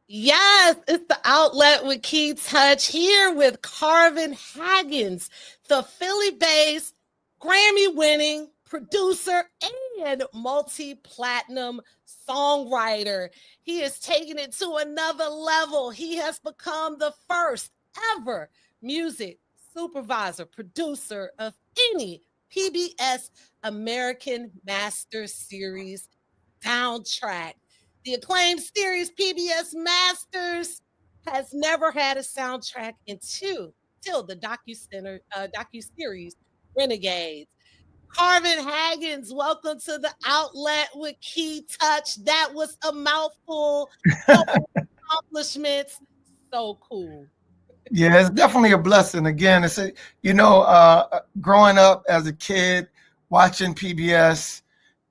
Yes, it's the outlet with Kei-Touch here with Carvin Haggins, the Philly-based, Grammy-winning producer and multi-platinum songwriter. He is taking it to another level. He has become the first ever music supervisor, producer of any PBS American Masters series soundtrack. The acclaimed series PBS Masters has never had a soundtrack till the docu-series Renegades. Carvin Haggins, welcome to the outlet with Kei-Touch. That was a mouthful. So accomplishments. So cool. Yeah, it's definitely a blessing. Again, growing up as a kid, watching PBS,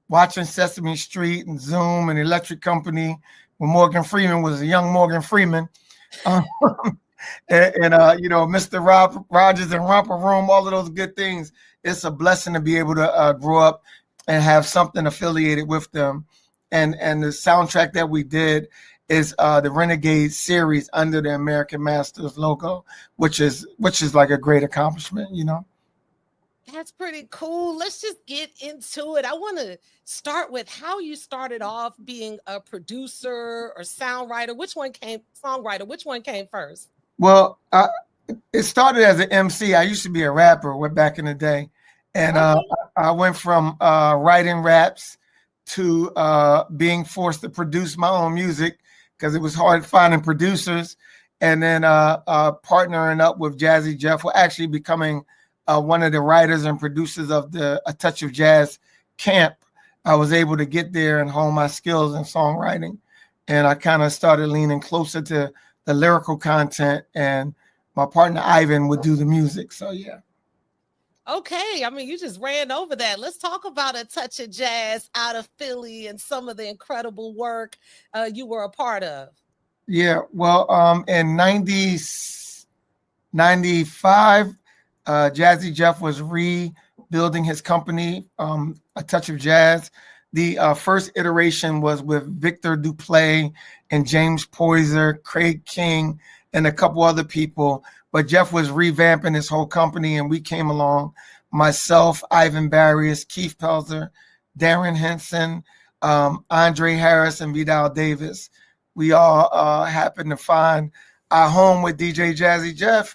watching Sesame Street and Zoom and Electric Company when Morgan Freeman was a young Morgan Freeman. Um, Mr. Rogers and Romper Room, all of those good things. It's a blessing to be able to grow up and have something affiliated with them. And the soundtrack that we did is the Renegades series under the American Masters logo, which is like a great accomplishment. That's pretty cool. Let's just get into it. I want to start with how you started off being a producer or songwriter. Which one came first? Well, it started as an MC. I used to be a rapper way back in the day. And I went from writing raps to being forced to produce my own music because it was hard finding producers. And then partnering up with Jazzy Jeff, actually becoming one of the writers and producers of the A Touch of Jazz camp. I was able to get there and hone my skills in songwriting. And I kind of started leaning closer to the lyrical content, and my partner Ivan would do the music. So, yeah. Okay, I mean, you just ran over that. Let's talk about A Touch of Jazz out of Philly and some of the incredible work you were a part of. Yeah, well, in 95, Jazzy Jeff was rebuilding his company, A Touch of Jazz. The first iteration was with Victor Duplay and James Poyser, Craig King, and a couple other people. But Jeff was revamping his whole company, and we came along. Myself, Ivan Barrios, Keith Pelzer, Darren Henson, Andre Harris, and Vidal Davis. We all happened to find our home with DJ Jazzy Jeff.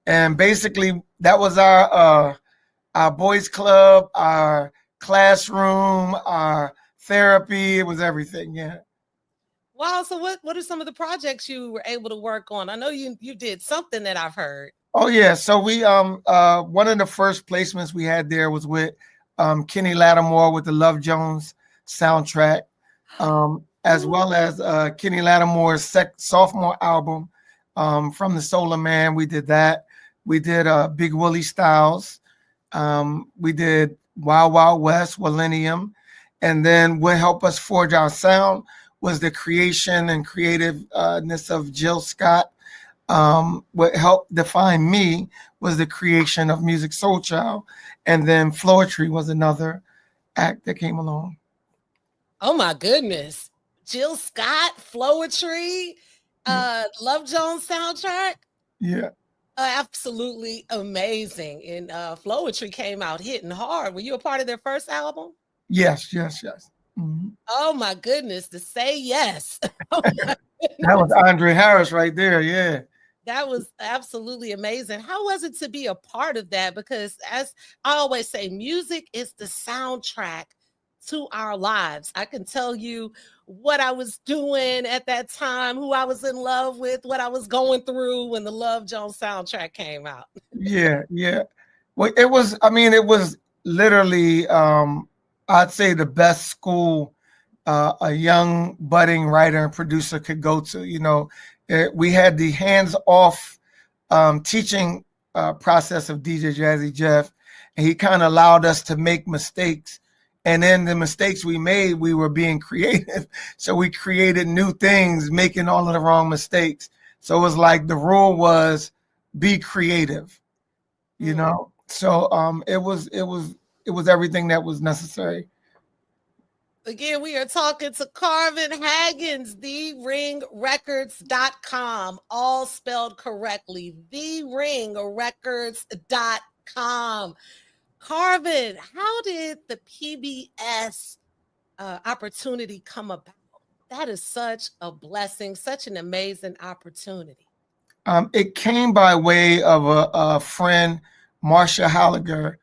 And basically, that was our boys club, our classroom, our therapy. It was everything, yeah. Wow. So what are some of the projects you were able to work on? I know you did something that I've heard. Oh, yeah. So we one of the first placements we had there was with Kenny Lattimore with the Love Jones soundtrack, as well as Kenny Lattimore's sophomore album, From the Solar Man. We did that. We did Big Willie Styles. We did Wild Wild West, Millennium. And then what helped us forge our sound was the creation and creativeness of Jill Scott. What helped define me was the creation of Music Soul Child. And then Floetry was another act that came along. Oh, my goodness. Jill Scott, Floetry, Love Jones soundtrack. Yeah. Absolutely amazing. And Floetry came out hitting hard. Were you a part of their first album? Yes. Mm-hmm. Oh my goodness, to say yes. That was Andre Harris right there, yeah. That was absolutely amazing. How was it to be a part of that? Because as I always say, music is the soundtrack to our lives. I can tell you what I was doing at that time, who I was in love with, what I was going through when the Love Jones soundtrack came out. Yeah. Well, it was literally, I'd say the best school a young budding writer and producer could go to. We had the hands-off teaching process of DJ Jazzy Jeff, and he kind of allowed us to make mistakes. And then the mistakes we made, we were being creative. So we created new things, making all of the wrong mistakes. So it was like the rule was be creative, So it was everything that was necessary. Again, we are talking to Carvin Haggins, theringrecords.com, all spelled correctly, theringrecords.com. Carvin, how did the PBS opportunity come about? That is such a blessing, such an amazing opportunity. It came by way of a friend, Marcia Halliger,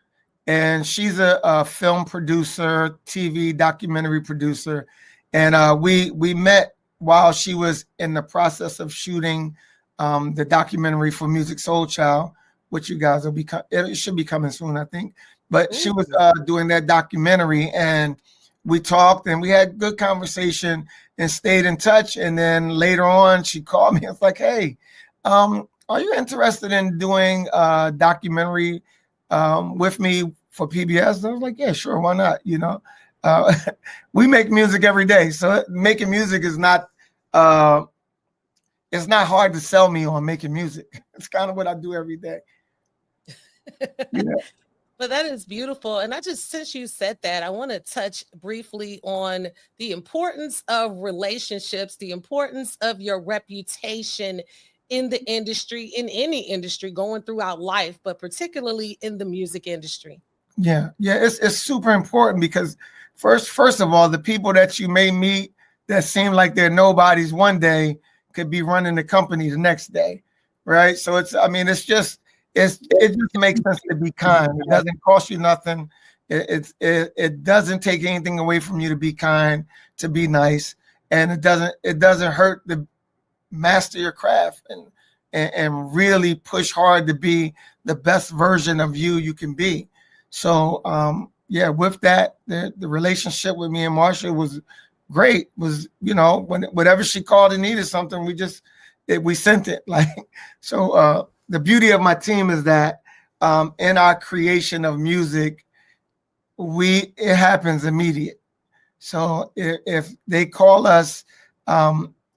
and she's a film producer, TV documentary producer, and we met while she was in the process of shooting the documentary for Music Soul Child, which you guys will be. It should be coming soon, I think. But she was doing that documentary, and we talked, and we had good conversation, and stayed in touch. And then later on, she called me. It's like, hey, are you interested in doing a documentary with me for PBS? I was like, yeah, sure, why not? You know, we make music every day, so making music is not it's not hard to sell me on making music. It's kind of what I do every day. Yeah. But that is beautiful. And since you said that, I want to touch briefly on the importance of relationships, the importance of your reputation in the industry, in any industry going throughout life, but particularly in the music industry. Yeah, it's super important because first of all, the people that you may meet that seem like they're nobodies one day could be running the company the next day, right? So it just makes sense to be kind. It doesn't cost you nothing. It doesn't take anything away from you to be kind, to be nice, and it doesn't hurt to master your craft and really push hard to be the best version of you can be. So with that, the relationship with me and Marsha was great. Was, whenever she called and needed something, we sent it. Like, so the beauty of my team is that in our creation of music, it happens immediate. So if they call us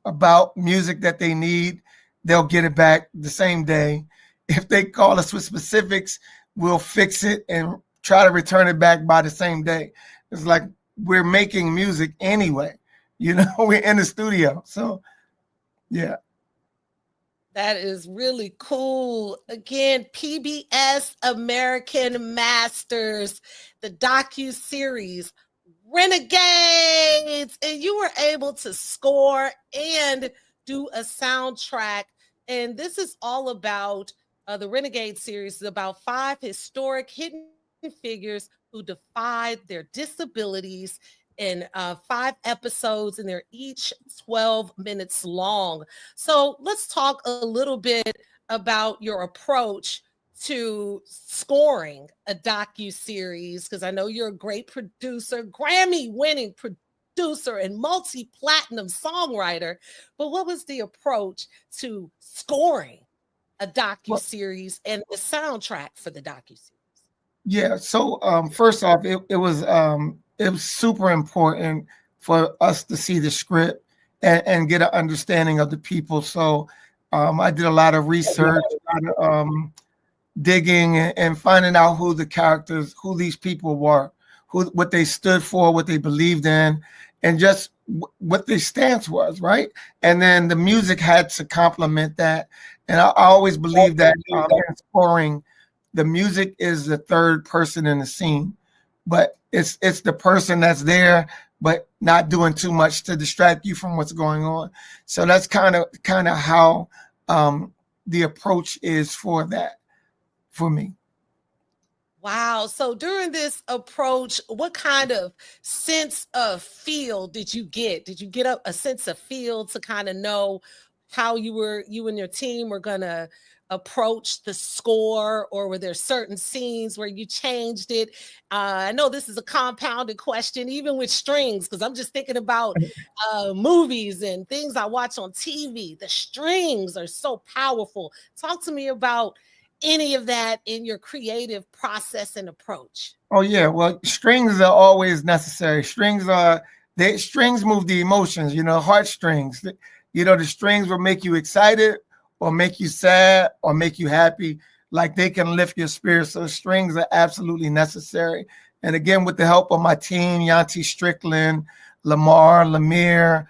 about music that they need, they'll get it back the same day. If they call us with specifics, we'll fix it and try to return it back by the same day. It's like we're making music anyway. We're in the studio. So, yeah. That is really cool. Again, PBS American Masters, the docu-series Renegades, and you were able to score and do a soundtrack. And this is all about the Renegade series, is about 5 historic hidden figures who defied their disabilities in 5 episodes, and they're each 12 minutes long. So let's talk a little bit about your approach to scoring a docu-series, because I know you're a great producer, Grammy-winning producer, and multi-platinum songwriter. But what was the approach to scoring a docu-series and the soundtrack for the docu-series? Yeah. So first off, it was super important for us to see the script and get an understanding of the people. So I did a lot of research, a lot of digging and finding out who the characters, who these people were, what they stood for, what they believed in, and just what their stance was, right? And then the music had to complement that. And I always believe that in scoring, the music is the third person in the scene, but it's the person that's there, but not doing too much to distract you from what's going on. So that's kind of how the approach is for that, for me. Wow. So during this approach, what kind of sense of feel did you get? Did you get a sense of feel to kind of know how you and your team were going to approach the score, or were there certain scenes where you changed it? I know this is a compounded question, even with strings, because I'm just thinking about movies and things I watch on TV. The strings are so powerful. Talk to me about any of that in your creative process and approach. Oh yeah, well, strings are always necessary. Strings move the emotions, heartstrings. The strings will make you excited or make you sad or make you happy. Like, they can lift your spirits. So strings are absolutely necessary. And again, with the help of my team, Yanti Strickland, Lamar, Lemire,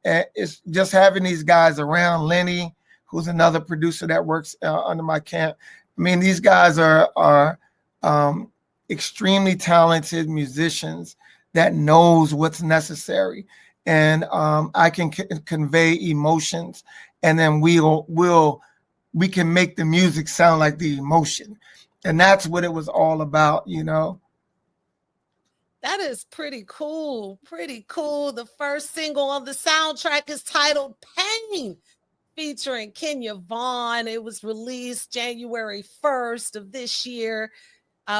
it's just having these guys around. Lenny, who's another producer that works under my camp. I mean, these guys are extremely talented musicians that knows what's necessary, and I can convey emotions, and then we can make the music sound like the emotion, and that's what it was all about, you know. That is pretty cool. Pretty cool. The first single on the soundtrack is titled Pain, featuring Kenya Vaughn. It was released January 1st of this year,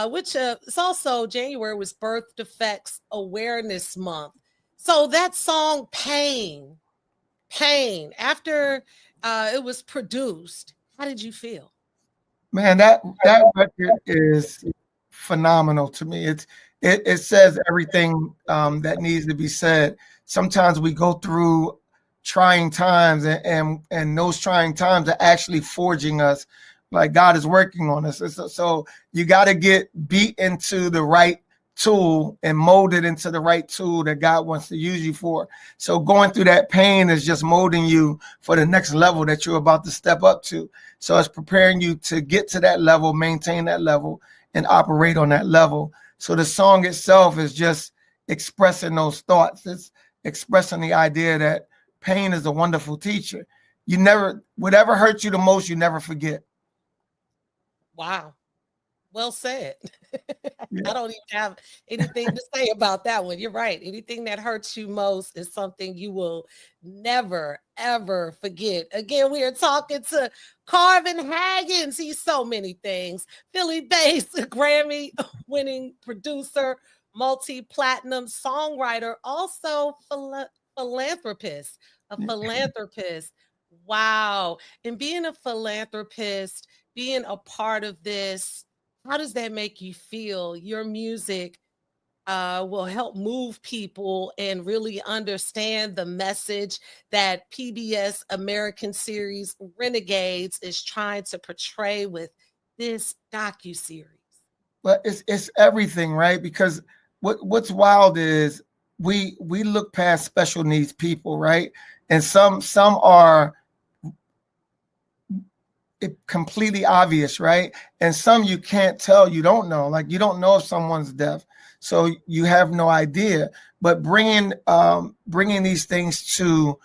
which is also January was Birth Defects Awareness Month. So that song, Pain, after it was produced, how did you feel? Man, that record is phenomenal to me. It says everything that needs to be said. Sometimes we go through trying times, and those trying times are actually forging us. Like God is working on us. So you got to get beat into the right tool and molded into the right tool that God wants to use you for. So going through that pain is just molding you for the next level that you're about to step up to. So it's preparing you to get to that level, maintain that level, and operate on that level. So the song itself is just expressing those thoughts. It's expressing the idea that pain is a wonderful teacher. Whatever hurts you the most, you never forget. Wow. Well said. Yeah. I don't even have anything to say about that one. You're right. Anything that hurts you most is something you will never, ever forget. Again, we are talking to Carvin Haggins. He's so many things. Philly-based Grammy-winning producer, multi-platinum songwriter, also philanthropist. Wow. And being a philanthropist, being a part of this, how does that make you feel? Your music will help move people and really understand the message that PBS American series Renegades is trying to portray with this docu-series. But it's everything, right? Because what's wild is we look past special needs people, right? And some are completely obvious, right? And some you can't tell, you don't know. Like you don't know if someone's deaf, so you have no idea. But bringing these things to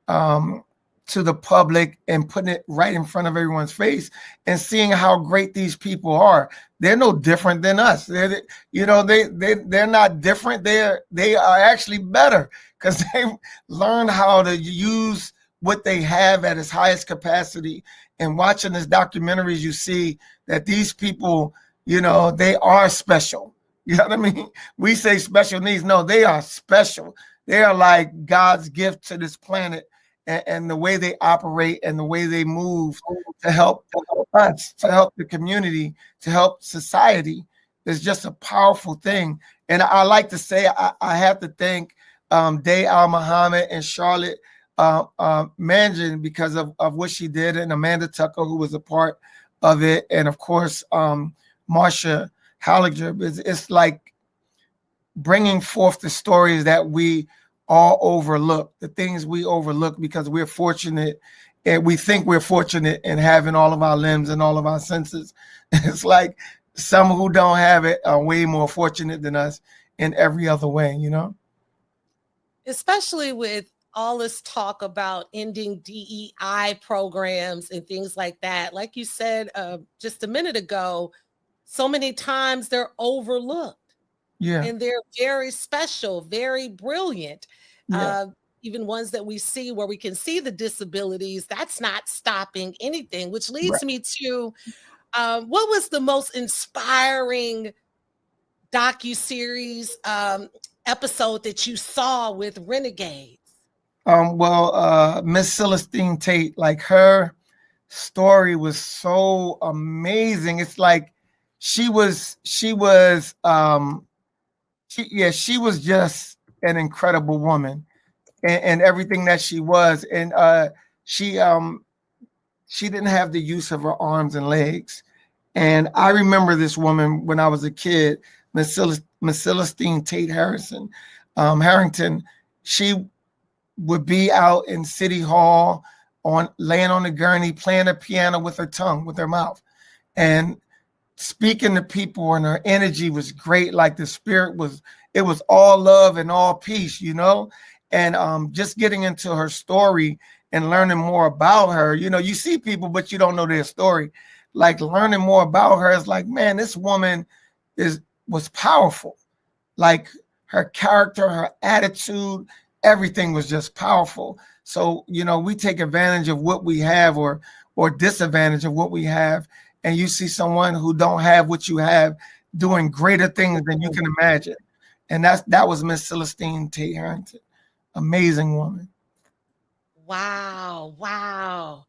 the public and putting it right in front of everyone's face and seeing how great these people are. They're no different than us. They're not different. They are actually better because they learned how to use what they have at its highest capacity. And watching this documentaries, you see that these people, they are special. You know what I mean? We say special needs. No, they are special. They are like God's gift to this planet, and the way they operate and the way they move to help us, to help the community, to help society is just a powerful thing. And I like to say, I have to thank Day Al Muhammad and Charlotte Mangan because of what she did, and Amanda Tucker, who was a part of it, and of course Marsha Halliger. It's like bringing forth the stories that we all overlook, the things we overlook because we're fortunate, and we think we're fortunate in having all of our limbs and all of our senses. It's like some who don't have it are way more fortunate than us in every other way, Especially with all this talk about ending DEI programs and things like that. Like you said just a minute ago, so many times they're overlooked. Yeah. And they're very special, very brilliant. Yeah. Even ones that we see where we can see the disabilities, that's not stopping anything, which leads me to what was the most inspiring docu-series episode that you saw with Renegades? Miss Celestine Tate, like her story was so amazing. It's like she was just an incredible woman, and everything that she was. And she didn't have the use of her arms and legs. And I remember this woman when I was a kid. Miss Celestine Tate Harrington. She would be out in City Hall laying on the gurney, playing the piano with her tongue, with her mouth, and speaking to people, and her energy was great. Like the spirit was, it was all love and all peace, and just getting into her story and learning more about her. You see people, but you don't know their story. Like learning more about her is like, man, this woman was powerful. Like her character, her attitude, everything was just powerful. So, we take advantage of what we have or disadvantage of what we have. And you see someone who don't have what you have doing greater things than you can imagine. And that was Miss Celestine Tate Harrington. Amazing woman. Wow.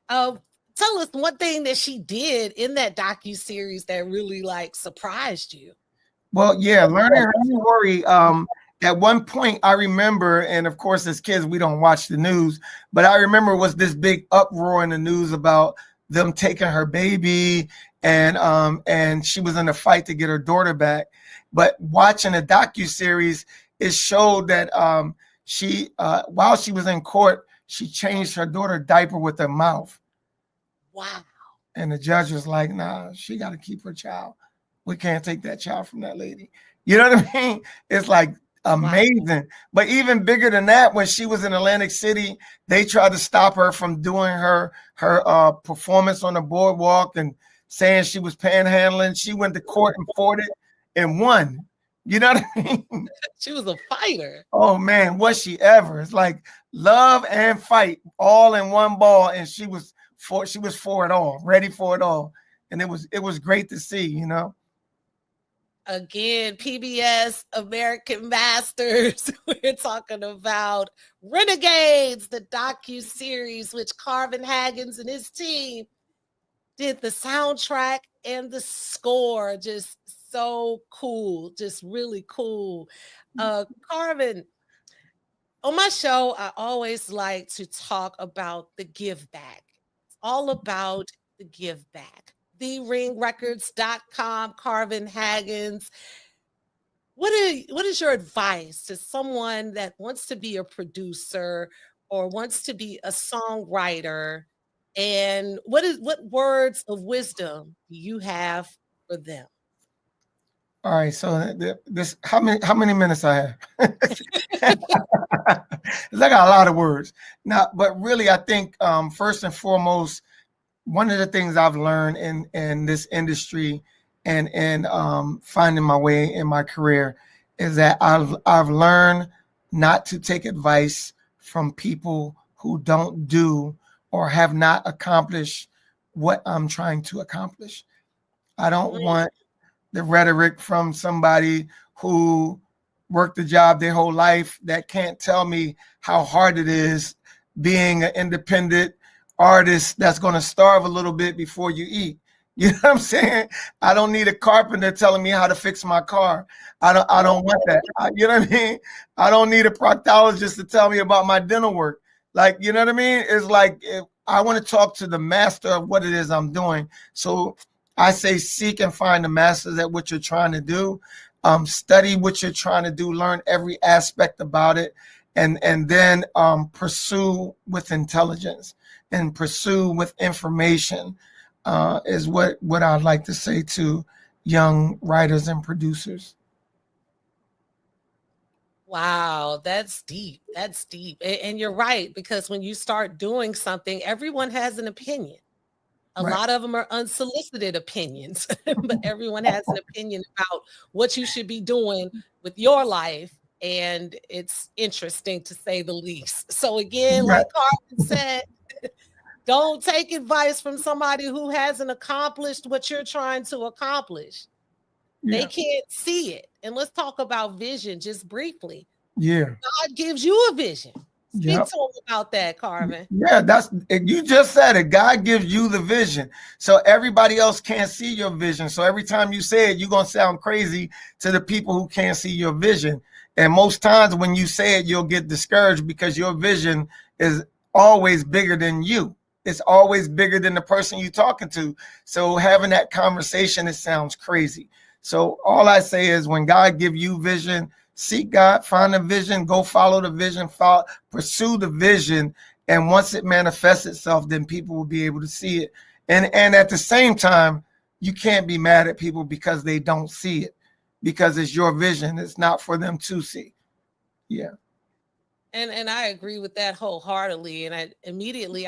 Tell us one thing that she did in that docu-series that really surprised you. Well, yeah, learning her story. At one point, I remember, and of course, as kids, we don't watch the news, but I remember was this big uproar in the news about them taking her baby, and she was in a fight to get her daughter back. But watching the docu-series, it showed that she, while she was in court, she changed her daughter's diaper with her mouth. Wow. And the judge was like, nah, she got to keep her child. We can't take that child from that lady. You know what I mean? It's like amazing. Wow. But even bigger than that, when she was in Atlantic City, they tried to stop her from doing her performance on the boardwalk and saying she was panhandling. She went to court and fought it and won. You know what I mean? She was a fighter. Oh man, was she ever? It's like love and fight all in one ball, and she was for it all, ready for it all. And it was great to see, Again, PBS American Masters. We're talking about Renegades, the docu-series, which Carvin Haggins and his team did the soundtrack and the score. Just so cool, just really cool. Carvin, on my show, I always like to talk about the give back. It's all about the give back. TheRingRecords.com, Carvin Haggins. What is your advice to someone that wants to be a producer or wants to be a songwriter? And what words of wisdom do you have for them? All right, so this how many minutes I have? I got a lot of words now, but really, I think first and foremost, one of the things I've learned in this industry and finding my way in my career is that I've learned not to take advice from people who don't do or have not accomplished what I'm trying to accomplish. I don't want the rhetoric from somebody who worked the job their whole life that can't tell me how hard it is being an independent artist that's going to starve a little bit before you eat. You know what I'm saying? I don't need a carpenter telling me how to fix my car. I don't want that. You know what I mean? I don't need a proctologist to tell me about my dental work. Like, you know what I mean? It's like I want to talk to the master of what it is I'm doing. So I say seek and find the masters at what you're trying to do. Study what you're trying to do. Learn every aspect about it, and then pursue with intelligence and pursue with information. Is what I'd like to say to young writers and producers. Wow, that's deep. That's deep. And you're right, because when you start doing something, everyone has an opinion. A lot of them are unsolicited opinions, but everyone has an opinion about what you should be doing with your life. And it's interesting to say the least. So again, like Carvin said, don't take advice from somebody who hasn't accomplished what you're trying to accomplish. They can't see it. And let's talk about vision just briefly. Yeah. God gives you a vision. Speak to them about that, Carvin. Yeah, you just said it. God gives you the vision. So everybody else can't see your vision. So every time you say it, you're going to sound crazy to the people who can't see your vision. And most times when you say it, you'll get discouraged because your vision is always bigger than you. It's always bigger than the person you're talking to. So having that conversation, it sounds crazy. So all I say is when God give you vision, seek God, find a vision, go follow the vision, pursue the vision. And once it manifests itself, then people will be able to see it. And at the same time, you can't be mad at people because they don't see it, because it's your vision. It's not for them to see. Yeah. And I agree with that wholeheartedly. And I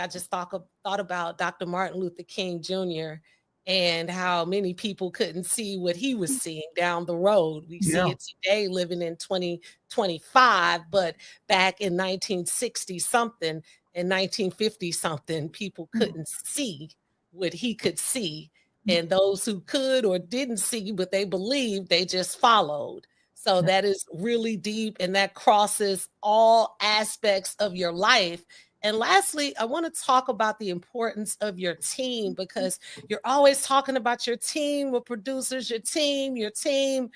just thought about Dr. Martin Luther King Jr. and how many people couldn't see what he was seeing down the road. We see it today living in 2025, but back in 1960 something and 1950 something, people couldn't see what he could see. And those who could or didn't see what they believed, they just followed. So that is really deep, and that crosses all aspects of your life. And lastly, I want to talk about the importance of your team, because you're always talking about your team with producers, your team,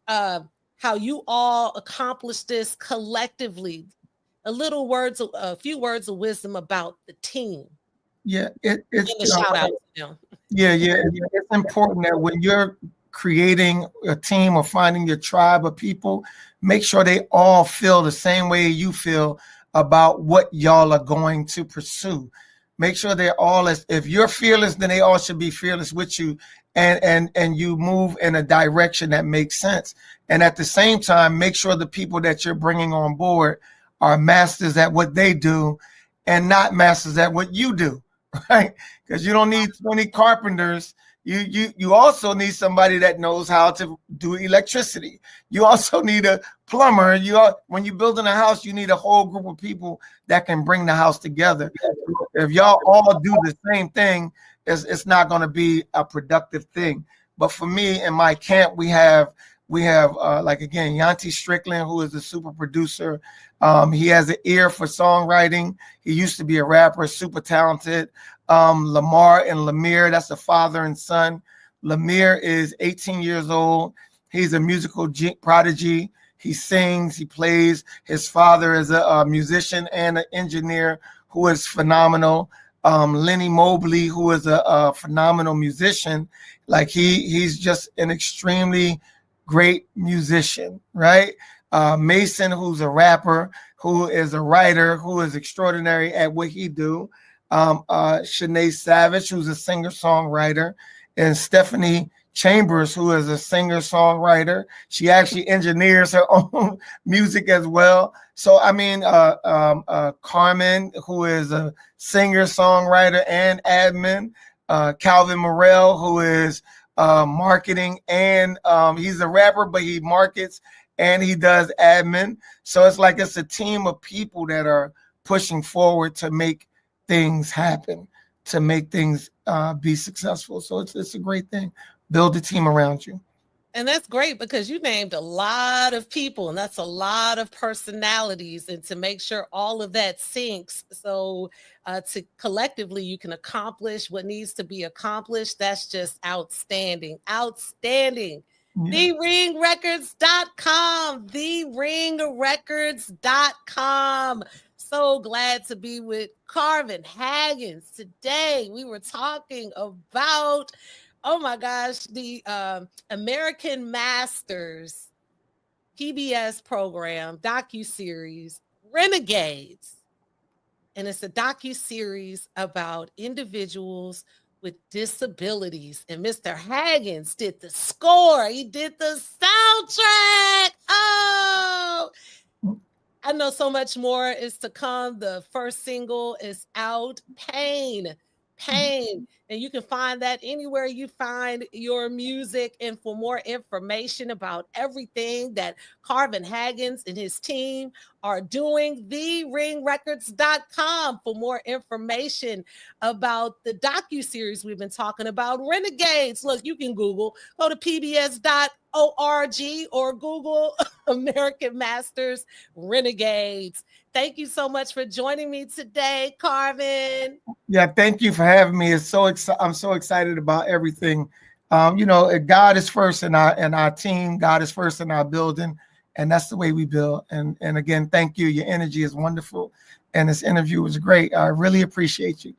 how you all accomplish this collectively. A few words of wisdom about the team. Yeah, it's a shout out to them. Yeah, it's important that when you're creating a team or finding your tribe of people, make sure they all feel the same way you feel about what y'all are going to pursue. Make sure they're all, if you're fearless, then they all should be fearless with you, and you move in a direction that makes sense. And at the same time, make sure the people that you're bringing on board are masters at what they do and not masters at what you do, right? Because you don't need 20 carpenters. You also need somebody that knows how to do electricity. You also need a plumber. When you're building a house, you need a whole group of people that can bring the house together. If y'all all do the same thing, it's not going to be a productive thing. But for me, in my camp, we have like, again, Yanti Strickland, who is a super producer. He has an ear for songwriting. He used to be a rapper, super talented. Lamar and Lemire, that's the father and son. Lemire is 18 years old. He's a musical prodigy. He sings, he plays. His father is a musician and an engineer who is phenomenal. Lenny Mobley, who is a phenomenal musician. Like he's just an extremely great musician, right? Mason, who's a rapper, who is a writer, who is extraordinary at what he do. Shanae Savage, who's a singer-songwriter, and Stephanie Chambers, who is a singer-songwriter. She actually engineers her own music as well. So, I mean, Carmen, who is a singer-songwriter and admin. Calvin Morrell, who is marketing, and he's a rapper, but he markets and he does admin. So it's a team of people that are pushing forward to make things happen, to make things be successful. So it's a great thing. Build a team around you. And that's great, because you named a lot of people, and that's a lot of personalities, and to make sure all of that syncs. So to collectively you can accomplish what needs to be accomplished. That's just outstanding. Outstanding. Yeah. TheRingRecords.com. TheRingRecords.com. So glad to be with Carvin Haggins today. We were talking about, oh my gosh, the American Masters PBS program, docu-series, Renegades. And it's a docu-series about individuals with disabilities. And Mr. Haggins did the score. He did the soundtrack. Oh, I know so much more is to come. The first single is out, Pain. And you can find that anywhere you find your music. And for more information about everything that Carvin Haggins and his team are doing, TheRingRecords.com for more information about the docu-series we've been talking about, Renegades. Look, you can go to pbs.org or Google American Masters Renegades. Thank you so much for joining me today, Carvin. Yeah, thank you for having me. I'm so excited about everything. God is first in our team. God is first in our building, and that's the way we build. And again, thank you. Your energy is wonderful, and this interview was great. I really appreciate you.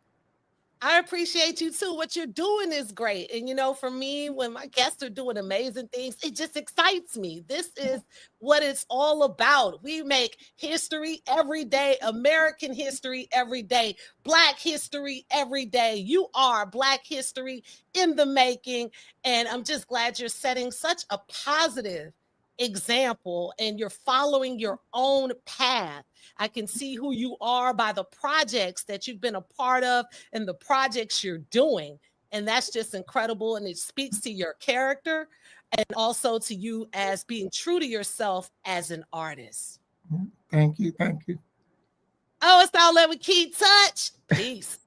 I appreciate you too. What you're doing is great. And you know, for me, when my guests are doing amazing things, it just excites me. This is what it's all about. We make history every day, American history every day, Black history every day. You are Black history in the making. And I'm just glad you're setting such a positive example and you're following your own path. I can see who you are by the projects that you've been a part of and the projects you're doing. And that's just incredible. And it speaks to your character and also to you as being true to yourself as an artist. Thank you. Thank you. Oh, it's all that with Kei-Touch. Peace.